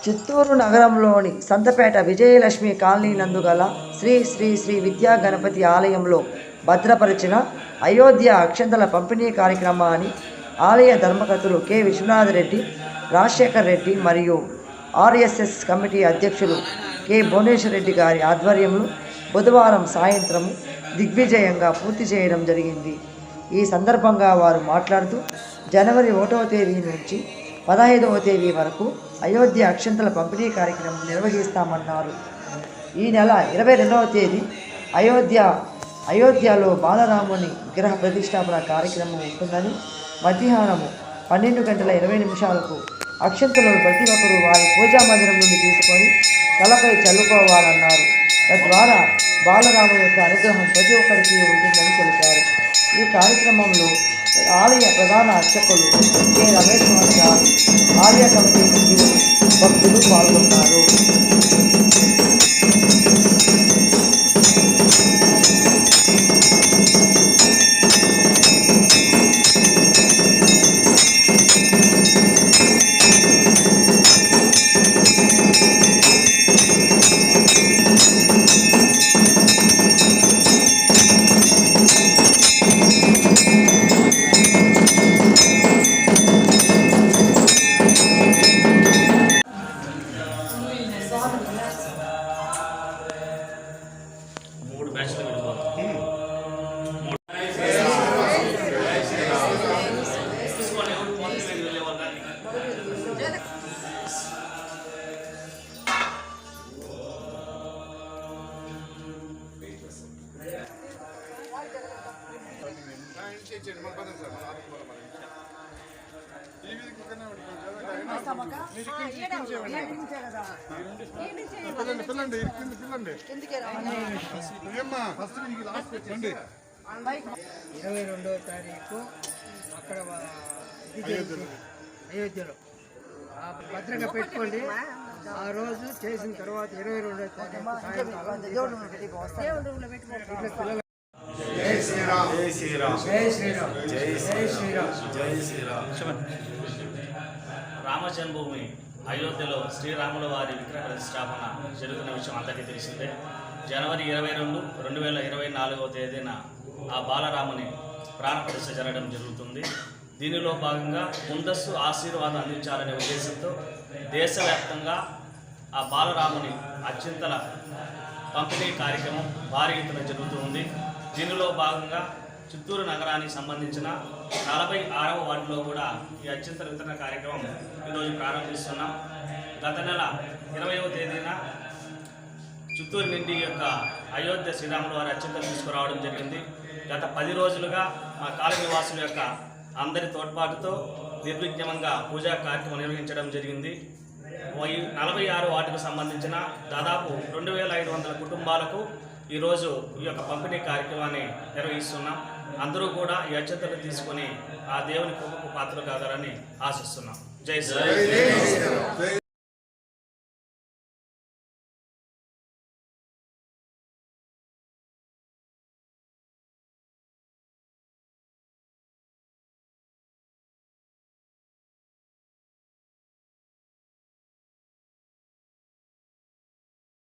చిత్తూరు నగరంలోని సంతపేట విజయలక్ష్మి కాలనీ నందు గల శ్రీ శ్రీ శ్రీ విద్యా గణపతి ఆలయంలో భద్రపరిచిన అయోధ్య అక్షంతల పంపిణీ కార్యక్రమాన్ని ఆలయ ధర్మకర్తలు కె విశ్వనాథరెడ్డి, రాజశేఖర్ రెడ్డి మరియు ఆర్ఎస్ఎస్ కమిటీ అధ్యక్షులు కె భువనేశ్వర్ రెడ్డి గారి ఆధ్వర్యంలో బుధవారం సాయంత్రం దిగ్విజయంగా పూర్తి చేయడం జరిగింది. ఈ సందర్భంగా వారు మాట్లాడుతూ జనవరి 1వ తేదీ నుంచి 15వ తేదీ వరకు అయోధ్య అక్షంతల పంపిణీ కార్యక్రమం నిర్వహిస్తామన్నారు. ఈ నెల 22వ తేదీ అయోధ్యలో బాలరాముని విగ్రహ ప్రతిష్టాపన కార్యక్రమం ఉంటుందని, మధ్యాహ్నము 12:20 అక్షంతలు ప్రతి ఒక్కరూ వారి పూజా మందిరం నుండి తీసుకొని తలపై చల్లుకోవాలన్నారు. తద్వారా బాలరాముని యొక్క అనుగ్రహం ప్రతి ఒక్కరికి ఉంటుందని తెలిపారు. ఈ కార్యక్రమంలో ఆలయ ప్రధాన అర్చకులు కె రమేష్ గారు, ఆలయ కమిటీ సభ్యులు, భక్తులు పాల్గొన్నారు. రెండవ తారీఖు అక్కడ అయోధ్యలో భద్రంగా పెట్టుకోండి. ఆ రోజు చేసిన తర్వాత 22వ తారీఖు సాయంకాలం జై శ్రీరామ్, జై శ్రీరామ్, జై శ్రీరామ్, జై శ్రీరామ్, జై శ్రీరామ్. రామజన్మభూమి అయోధ్యలో శ్రీరాముల వారి విగ్రహ ప్రతిష్టాపన జరుగుతున్న విషయం అందరికీ తెలిసిందే. జనవరి 22, 2024వ తేదీన ఆ బాలరాముని ప్రాణప్రతిష్ఠ జరగడం జరుగుతుంది. దీనిలో భాగంగా ముందస్తు ఆశీర్వాదం అందించాలనే ఉద్దేశంతో దేశవ్యాప్తంగా ఆ బాలరాముని అత్యంతల పంపిణీ కార్యక్రమం భారీ ఎత్తున జరుగుతుంది. దీనిలో భాగంగా చిత్తూరు నగరానికి సంబంధించిన 46వ వార్డులో కూడా ఈ అత్యంత వితరణ కార్యక్రమం ఈరోజు ప్రారంభిస్తున్నాం. గత నెల 20వ తేదీన చిత్తూరు నుండి యొక్క అయోధ్య శ్రీరాముల వారి అత్యంతలు తీసుకురావడం జరిగింది. గత 10 రోజులుగా మా కాలనీ వాసుల యొక్క అందరి తోడ్పాటుతో నిర్విఘ్నంగా పూజా కార్యక్రమం నిర్వహించడం జరిగింది. 46 వార్డుకు సంబంధించిన దాదాపు 2500 కుటుంబాలకు ఈరోజు ఈ యొక్క పంపిణీ కార్యక్రమాన్ని నిర్వహిస్తున్నాం. అందరూ కూడా ఈ అత్యంతలు తీసుకొని ఆ దేవుని కృపకు పాత్రలు కాగలని ఆశిస్తున్నాం. జై శ్రీరామ్.